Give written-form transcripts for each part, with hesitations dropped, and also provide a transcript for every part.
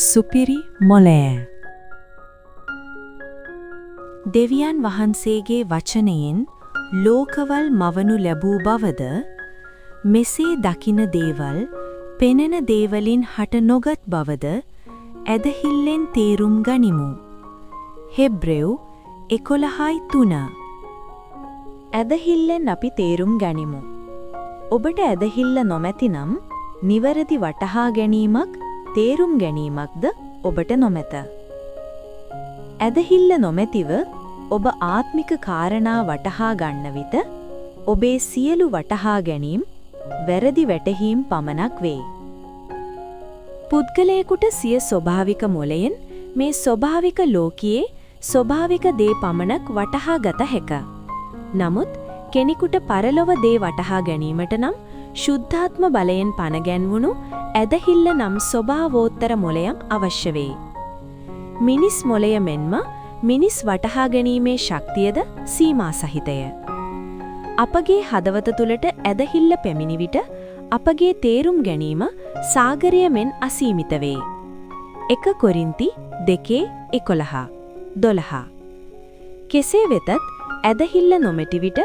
සුපිරි මොළය. දෙවියන් වහන්සේගේ වචනයෙන් ලෝකවල් මවනු ලැබූ බවද මෙසේ දකින දේවල් පෙනෙන දේවලින් හට නොගත් බවද ඇදහිල්ලෙන් තේරුම් ගනිමු. හෙබ්‍රෙව් 11:3. ඇදහිල්ලෙන් අපි තේරුම් ගනිමු. ඔබට ඇදහිල්ල නොමැතිනම් නිවැරදි වටහා ගැනීමක් තේරුම් ගැනීමක්ද ඔබට නොමැත. ඇදහිල්ල නොමැතිව ඔබ ආත්මික කාරණා වටහා ගන්න විට ඔබේ සියලු වටහා ගැනීම වැරදි වැටහීම් පමණක් වේ. පුද්ගලයෙකුට සිය ස්වභාවික මොළයෙන් මේ ස්වභාවික ලෝකයේ ස්වභාවික දේ පමණක් වටහා ගත හැක. නමුත් කෙනෙකුට පරලොව දේ වටහා ගැනීමට නම් ශුද්ධාත්ම බලයෙන් පනගැන්වුණු ඇදහිල්ල නම් ස්වභාවෝත්තර මොළයක් අවශ්‍ය වේ. මිනිස් මොළය මෙන්ම මිනිස් වටහා ගැනීමේ ශක්තියද සීමා සහිතය. අපගේ හදවත තුළට ඇදහිල්ල පැමිණි විට අපගේ තේරුම් ගැනීම සාගරය මෙන් අසීමිත වේ. 1 කොරින්ති 2:11-12. කෙසේ වෙතත් ඇදහිල්ල නොමැති විට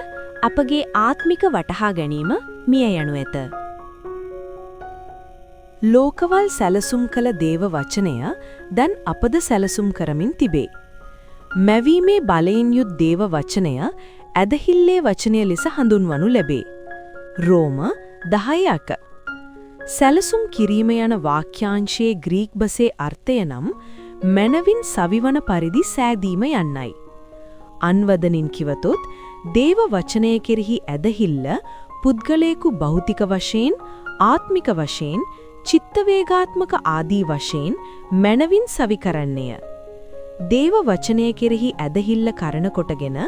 අපගේ ආත්මික වටහා ගැනීම මිය යනු ඇත. ලෝකවල් සැලසුම් කළ දේව වචනය දැන් අපද සැලසුම් කරමින් තිබේ. මැවීමේ බලයෙන් යුත් දේව වචනය ඇදහිල්ලේ වචනය ලෙස හඳුන්වනු ලැබේ. රෝම 10:1. සැලසුම් කිරීම යන වාක්‍යාංශයේ ග්‍රීක් බසේ අර්ථය නම් මනවින් සවිවන පරිදි සෑදීම යන්නයි. අන්වදනින් කිවතොත් දේව වචනය කෙරෙහි ඇදහිල්ල පුද්ගලයෙකු භෞතික වශයෙන්, ආත්මික වශයෙන්, චිත්තවේගාත්මක ආදී වශයෙන් මනවින් සවි කරන්නේය. දේව වචනය කෙරෙහි ඇදහිල්ල කරන කොටගෙන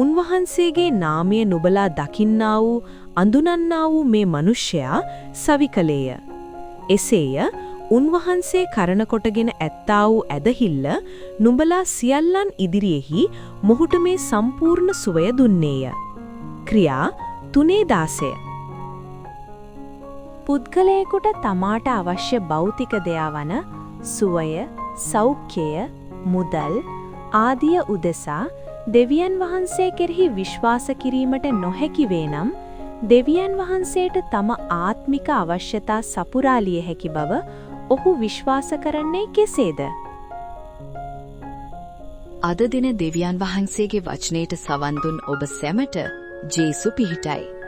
උන්වහන්සේගේ නාමය නුබලා දකින්නා වූ අඳුනන්නා වූ මේ මිනිසයා සවි කළේය. එසේය උන්වහන්සේ කරන කොටගෙන ඇත්තා වූ ඇදහිල්ල නුඹලා සියල්ලන් ඉදිරියෙහි මොහුට මේ සම්පූර්ණ සුවය දුන්නේය. ක්‍රියා 3:16. පුද්ගලයෙකුට තමාට අවශ්‍ය භෞතික දයාවන සුවය, සෞඛ්‍යය, මුදල් ආදිය උදෙසා දෙවියන් වහන්සේ කෙරෙහි විශ්වාස කිරීමට නොහැකි වේ නම් දෙවියන් වහන්සේට තම ආත්මික අවශ්‍යතා සපුරාලිය හැකි බව ඔහු විශ්වාස කරන්නේ කෙසේද? අද දින දෙවියන් වහන්සේගේ වචනයට සවන් දුන් ඔබ සැමට ජේසු පිහිටයි.